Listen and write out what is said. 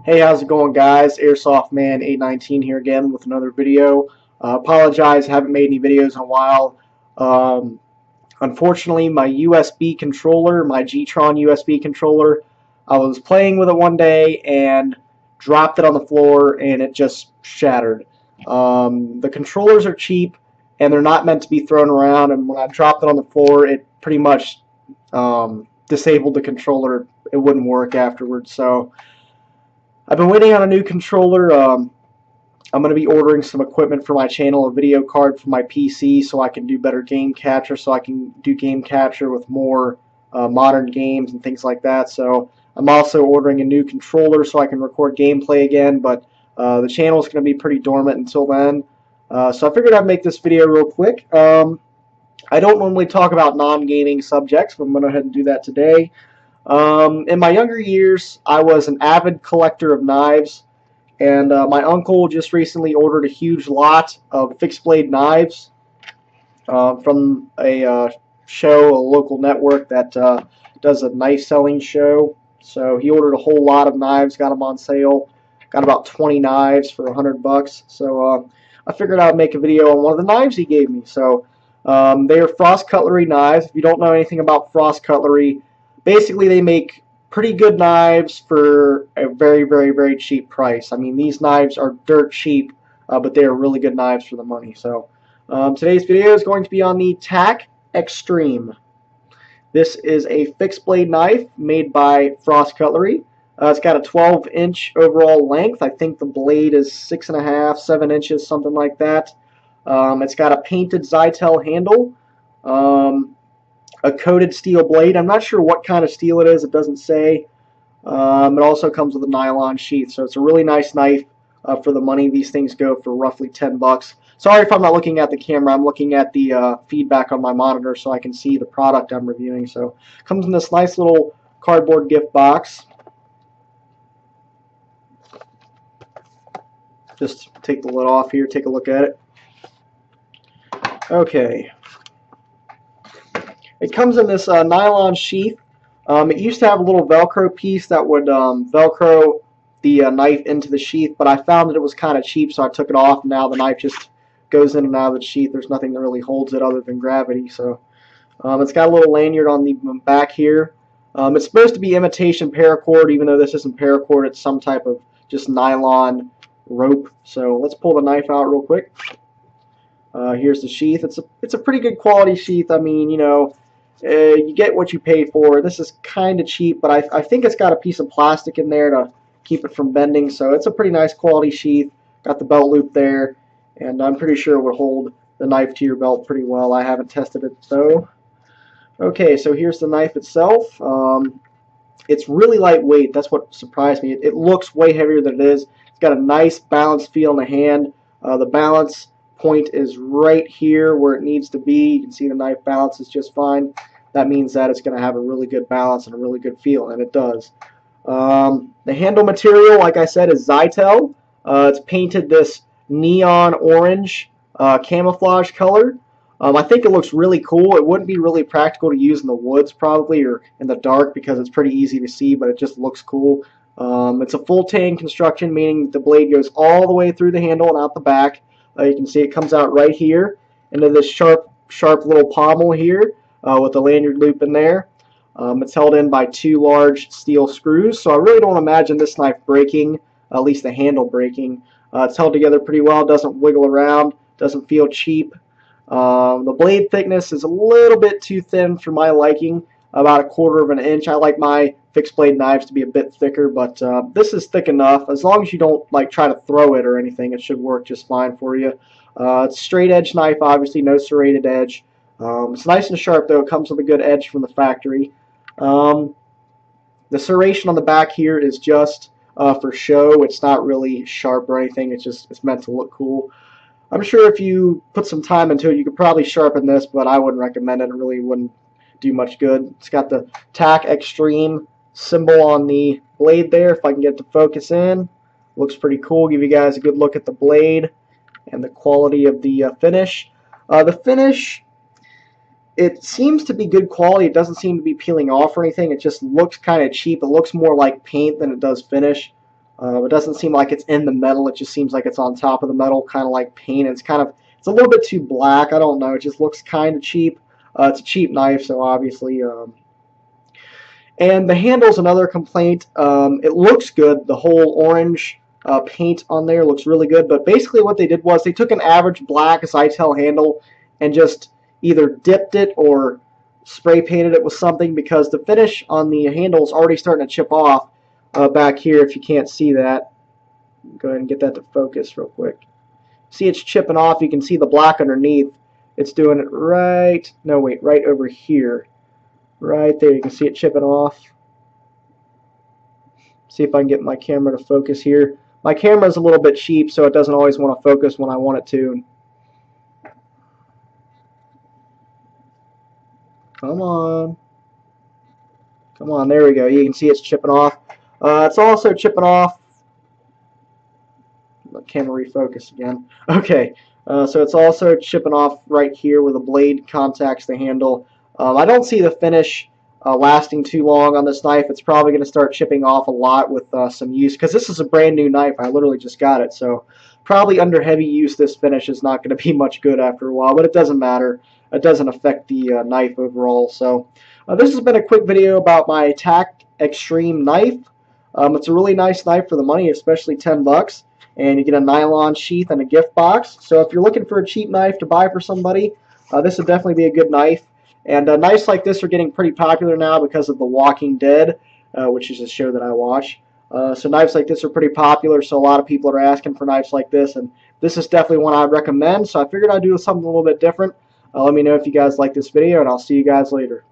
Hey, how's it going, guys? Airsoft Man 819 here again with another video. Apologize, haven't made any videos in a while. Unfortunately, my USB controller, my G-Tron USB controller, I was playing with it one day and dropped it on the floor and it just shattered. The controllers are cheap and they're not meant to be thrown around, and when I dropped it on the floor, it pretty much disabled the controller. It wouldn't work afterwards, so I've been waiting on a new controller. I'm going to be ordering some equipment for my channel, a video card for my PC so I can do better game capture, so I can do game capture with more modern games and things like that. So I'm also ordering a new controller so I can record gameplay again, but the channel is going to be pretty dormant until then. So I figured I'd make this video real quick. I don't normally talk about non-gaming subjects, but I'm going to go ahead and do that today. In my younger years, I was an avid collector of knives, and my uncle just recently ordered a huge lot of fixed blade knives from a show, a local network that does a knife selling show. So he ordered a whole lot of knives, got them on sale, got about 20 knives for $100. So I figured I'd make a video on one of the knives he gave me. So they are Frost Cutlery knives. If you don't know anything about Frost Cutlery, basically they make pretty good knives for a very, very, very cheap price. I mean, these knives are dirt cheap, but they are really good knives for the money. So today's video is going to be on the Tac Xtreme. This is a fixed blade knife made by Frost Cutlery. It's got a 12-inch overall length. I think the blade is 6.5, 7 inches, something like that. It's got a painted Zytel handle. A coated steel blade. I'm not sure what kind of steel it is. It doesn't say. It also comes with a nylon sheath. So it's a really nice knife for the money. These things go for roughly 10 bucks. Sorry if I'm not looking at the camera. I'm looking at the feedback on my monitor so I can see the product I'm reviewing. So it comes in this nice little cardboard gift box. Just take the lid off here. Take a look at it. Okay. It comes in this nylon sheath. It used to have a little Velcro piece that would Velcro the knife into the sheath, but I found that it was kind of cheap, so I took it off. Now the knife just goes in and out of the sheath. There's nothing that really holds it other than gravity. So it's got a little lanyard on the back here. It's supposed to be imitation paracord, even though this isn't paracord. It's some type of just nylon rope. So let's pull the knife out real quick. Here's the sheath. It's a pretty good quality sheath. I mean, you know, you get what you pay for. This is kind of cheap, but I think it's got a piece of plastic in there to keep it from bending. So it's a pretty nice quality sheath. Got the belt loop there, and I'm pretty sure it would hold the knife to your belt pretty well. I haven't tested it though. Okay, so here's the knife itself. It's really lightweight. That's what surprised me. It looks way heavier than it is. It's got a nice balanced feel in the hand. The balance point is right here where it needs to be. You can see the knife balances just fine. That means that it's going to have a really good balance and a really good feel, and it does. The handle material, like I said, is Zytel. It's painted this neon orange camouflage color. I think it looks really cool. It wouldn't be really practical to use in the woods probably, or in the dark, because it's pretty easy to see, but it just looks cool. It's a full tang construction, meaning the blade goes all the way through the handle and out the back. You can see it comes out right here into this sharp little pommel here with the lanyard loop in there. It's held in by 2 large steel screws, so I really don't imagine this knife breaking, at least the handle breaking. It's held together pretty well, doesn't wiggle around, doesn't feel cheap. The blade thickness is a little bit too thin for my liking, about 1/4 of an inch. I like my fixed blade knives to be a bit thicker, but this is thick enough. As long as you don't like try to throw it or anything, it should work just fine for you. It's a straight edge knife, obviously, no serrated edge. It's nice and sharp though. It comes with a good edge from the factory. The serration on the back here is just for show. It's not really sharp or anything. It's meant to look cool. I'm sure if you put some time into it, you could probably sharpen this, but I wouldn't recommend it. It really wouldn't do much good. It's got the Tac Xtreme symbol on the blade there. If I can get it to focus in, looks pretty cool. Give you guys a good look at the blade and the quality of the finish. The finish, it seems to be good quality. It doesn't seem to be peeling off or anything. It just looks kind of cheap. It looks more like paint than it does finish. It doesn't seem like it's in the metal. It just seems like it's on top of the metal, kind of like paint. It's a little bit too black. I don't know. It just looks kind of cheap. It's a cheap knife, so obviously. And the handle's another complaint. It looks good. The whole orange paint on there looks really good. But basically what they did was they took an average black Zytel handle and just either dipped it or spray painted it with something, because the finish on the handle is already starting to chip off back here. If you can't see that, go ahead and get that to focus real quick. See, it's chipping off. You can see the black underneath. It's doing it right over here. Right there, you can see it chipping off. See if I can get my camera to focus here. My camera is a little bit cheap, so it doesn't always want to focus when I want it to. Come on. Come on, there we go. You can see it's chipping off. It's also chipping off. Let the camera refocus again. Okay, so it's also chipping off right here where the blade contacts the handle. I don't see the finish lasting too long on this knife. It's probably going to start chipping off a lot with some use, because this is a brand new knife. I literally just got it, so probably under heavy use this finish is not going to be much good after a while, but it doesn't matter. It doesn't affect the knife overall. So this has been a quick video about my Tac Xtreme Knife. It's a really nice knife for the money, especially 10 bucks, and you get a nylon sheath and a gift box. So if you're looking for a cheap knife to buy for somebody, this would definitely be a good knife. And knives like this are getting pretty popular now because of The Walking Dead, which is a show that I watch. So knives like this are pretty popular, so a lot of people are asking for knives like this, and this is definitely one I'd recommend. So I figured I'd do something a little bit different. Let me know if you guys like this video, and I'll see you guys later.